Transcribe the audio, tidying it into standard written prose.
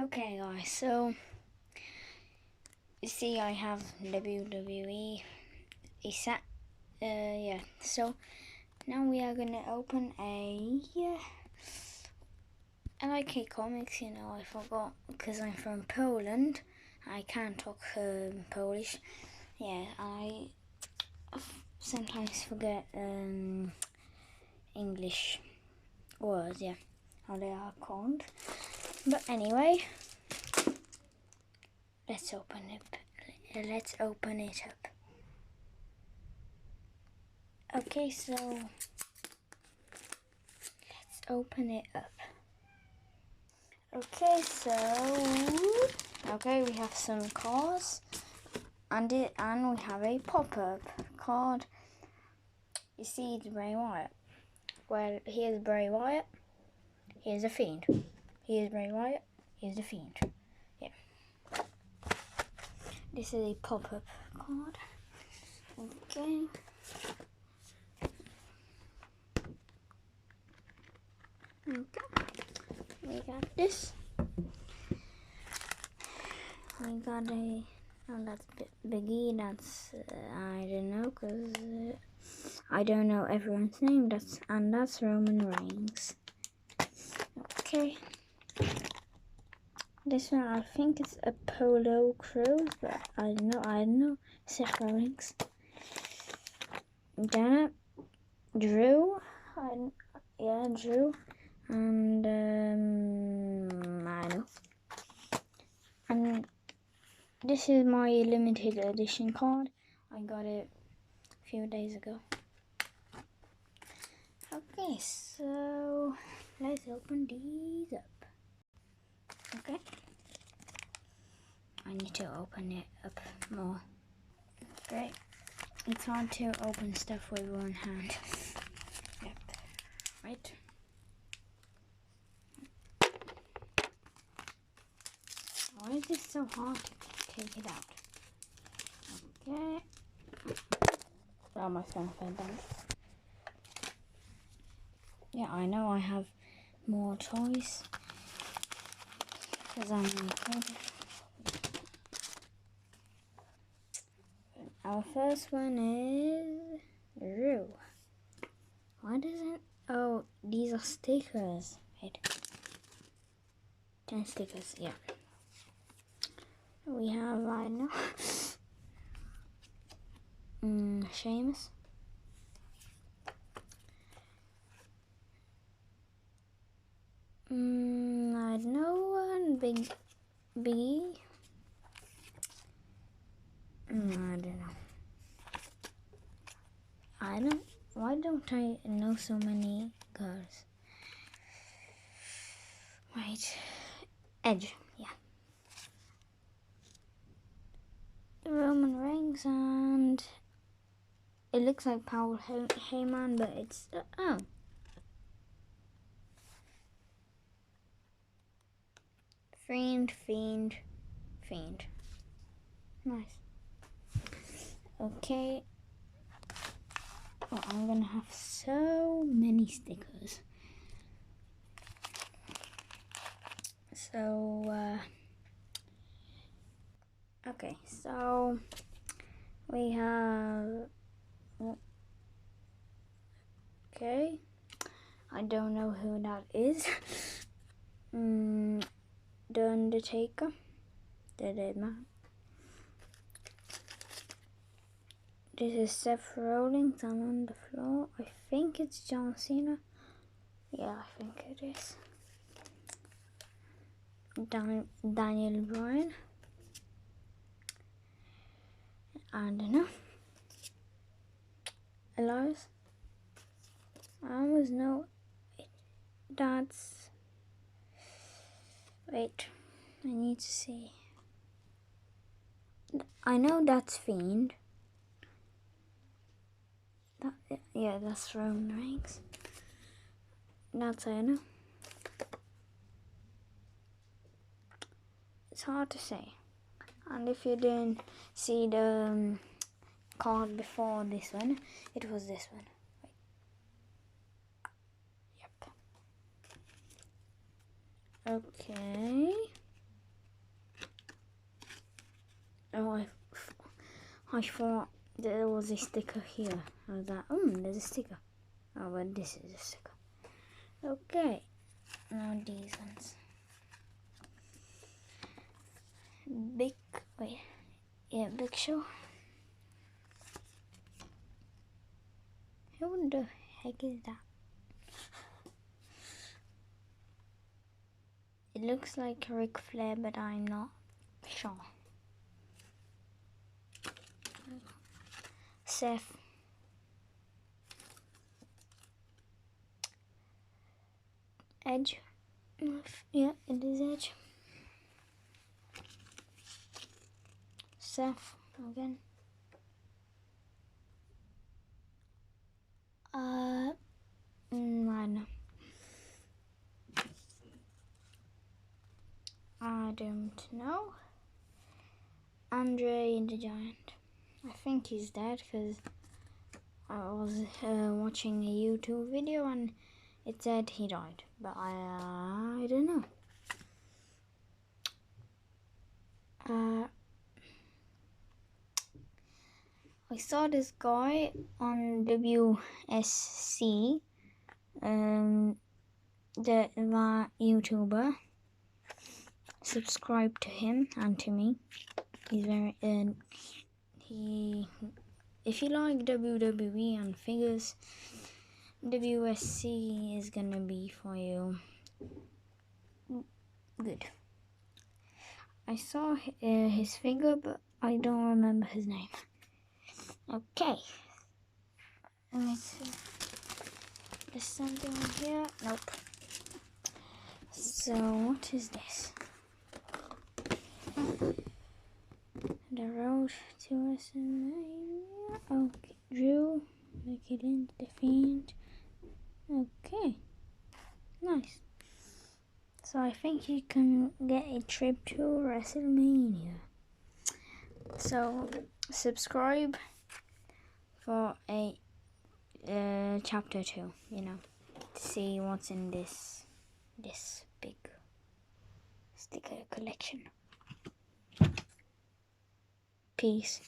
Okay guys, so you see I have WWE set. So now we are gonna open a LIK Comics. I forgot because I'm from Poland. I can't talk Polish. Yeah, I sometimes forget English words. Yeah, how they are called. But anyway, let's open it. Let's open it up. Okay, so let's open it up. Okay, we have some cards and we have a pop-up card. You see, it's Bray Wyatt. Well, here's Bray Wyatt. Here's a Fiend. Here's Bray Wyatt. Here's the Fiend. Yeah. This is a pop-up card. Okay. We got this. We got a. Oh, that's Biggie. That's I don't know, cause I don't know everyone's name. That's Roman Reigns. Okay. This one I think it's Apollo Crews, but I don't know. Seth Rollins. Then Drew. Drew. And I know. And this is my limited edition card. I got it a few days ago. Okay, so let's open these up. Okay. I need to open it up more. Okay. It's hard to open stuff with one hand. Yep. Right. Why is this so hard to take it out? Okay. Oh, my phone fell down. Yeah, I know I have more toys because I'm recording. Our first one is Drew. Why doesn't... Oh, these are stickers. Wait. 10 stickers, yeah. We have, I know, Sheamus. I know, Big B. I don't know. Why don't I know so many girls? Wait. Edge, yeah. The Roman Reigns, and it looks like Paul Heyman, but it's Fiend. Nice. Okay. Oh, I'm gonna have so many stickers. So, okay, so we have, okay, I don't know who that is. The Undertaker, the dead man. This is Seth Rollins, I'm on the floor. I think it's John Cena. Yeah, I think it is. Daniel Bryan. I don't know. Elias. I almost know. That's... Wait, I need to see. I know that's Fiend. Yeah, that's Roman Reigns. That's I know. It's hard to say. And if you didn't see the card before this one, it was this one. Wait. Yep. Okay. Oh, I thought there was a sticker here. I was like, there's a sticker. Oh, but this is a sticker. Okay, now these ones. Big Show. Who the heck is that? It looks like Ric Flair, but I'm not sure. Seth. Edge. Yeah, it is Edge. Seth again. I know. I don't know. Andre the Giant. I think he's dead because I was watching a YouTube video and it said he died, but I don't know. I saw this guy on WSC, the YouTuber. Subscribe to him and to me. He's very if you like WWE and figures, WSC is gonna be for you. Good. I saw his figure, but I don't remember his name. Okay. Let me see. There's something here. Nope. So what is this? The road to WrestleMania. Okay, Drew, Becky Lynch, The Fiend. Okay, nice. So I think you can get a trip to WrestleMania. So subscribe for a chapter 2. You know, to see what's in this big sticker collection. Peace.